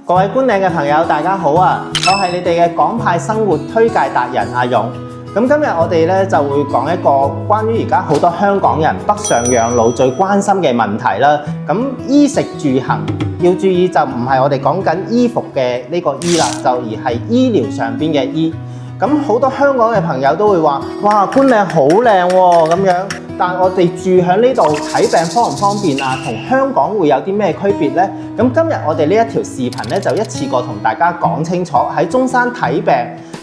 各位觀嶺嘅朋友，大家好啊！我係你哋嘅港派生活推介達人阿勇。咁今日我哋咧就會講一個關於而家好多香港人北上養老最關心嘅問題啦。咁衣食住行要注意，就唔係我哋講緊衣服嘅呢個衣啦，就而係醫療上邊嘅醫。咁好多香港嘅朋友都會話：哇，觀嶺好靚喎咁樣。但我哋住喺呢度睇病方唔方便啊？同香港會有啲咩區別呢？咁今日我哋呢一條視頻咧，就一次過同大家講清楚，喺中山睇病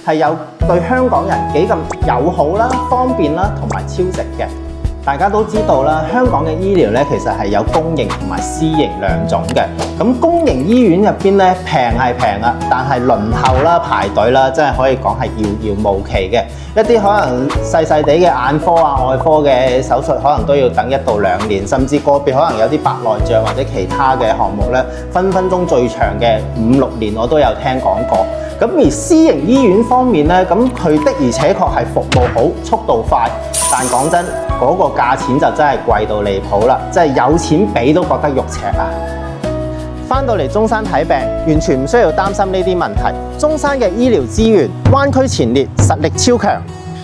係有對香港人幾咁友好啦、方便啦，同埋超值嘅。大家都知道啦，香港嘅醫療咧其實係有公營同埋私營兩種嘅。咁公營醫院入邊咧平係平啊，但係輪候啦、排隊啦，真係可以講係遙遙無期嘅。一啲可能細細地嘅眼科啊、外科嘅手術，可能都要等1到2年，甚至個別可能有啲白內障或者其他嘅項目咧，分分鐘最長嘅5、6年我都有聽講過。咁而私營醫院方面咧，咁佢的而且確係服務好、速度快，但講真，嗰個價錢就真係貴到離譜啦，真係有錢俾都覺得肉赤啊！返到嚟中山睇病，完全唔需要擔心呢啲問題。中山嘅醫療資源灣區前列，實力超強。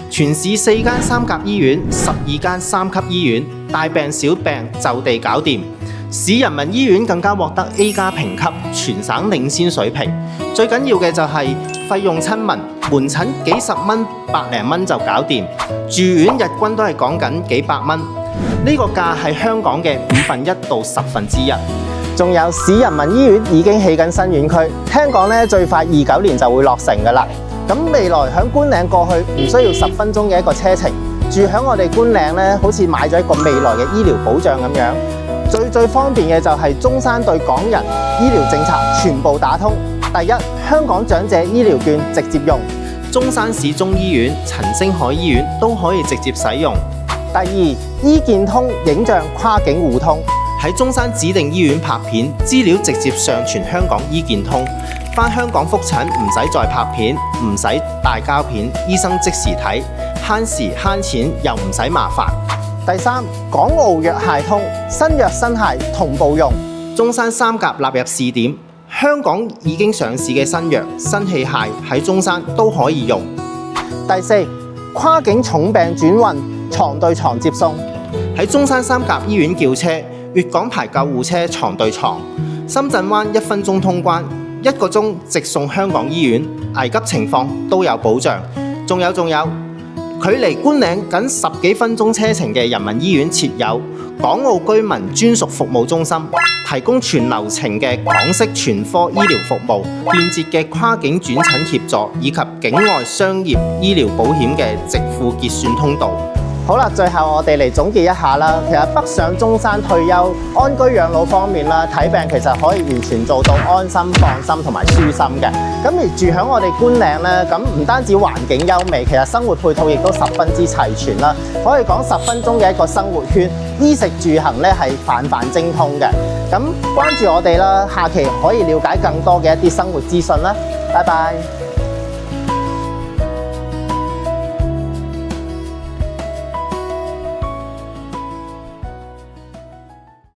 全市4間3甲醫院、12間3級醫院，大病小病就地搞掂。市人民醫院更加獲得 A+ 評級，全省領先水平。最緊要嘅就係費用親民，門診幾十蚊、百零蚊就搞掂，住院日均都係講緊幾百蚊。呢個價係香港嘅1/5到1/10。仲有市人民醫院已經起緊新院區，聽講咧最快29年就會落成㗎啦。咁未來響觀嶺過去唔需要10分鐘嘅一個車程，住響我哋觀嶺咧，好似買咗一個未來嘅醫療保障咁樣。最方便嘅就係中山對港人醫療政策全部打通。第一，香港長者醫療券直接用，中山市中醫院、陳星海醫院都可以直接使用。第二，醫健通影像跨境互通，喺中山指定醫院拍片，資料直接上傳香港醫健通，返香港覆診唔使再拍片，唔使大膠片，醫生即時睇，慳時慳錢又唔使麻煩。第三，港澳藥械通，新藥新械同步用，中山3甲納入試點，香港已經上市嘅新藥、新器械喺中山都可以用。第四，跨境重病轉運，床對床接送，喺中山3甲醫院叫車，粵港牌救護車床對床，深圳灣1分鐘通關，1個鐘直送香港醫院，危急情況都有保障。仲有，距離觀嶺僅10幾分鐘車程嘅人民醫院設有港澳居民專屬服務中心，提供全流程嘅港式全科醫療服務，便捷嘅跨境轉診協助，以及境外商業醫療保險嘅直付結算通道。好啦，最後我哋嚟總結一下啦。其實北上中山退休、安居養老方面啦，睇病其實可以完全做到安心、放心同埋舒心嘅。咁而住喺我哋觀嶺咧，咁唔單止環境優美，其實生活配套亦都十分之齊全啦。可以講10分鐘嘅一個生活圈，衣食住行咧係泛泛精通嘅。咁關注我哋啦，下期可以了解更多嘅一啲生活資訊啦。拜拜。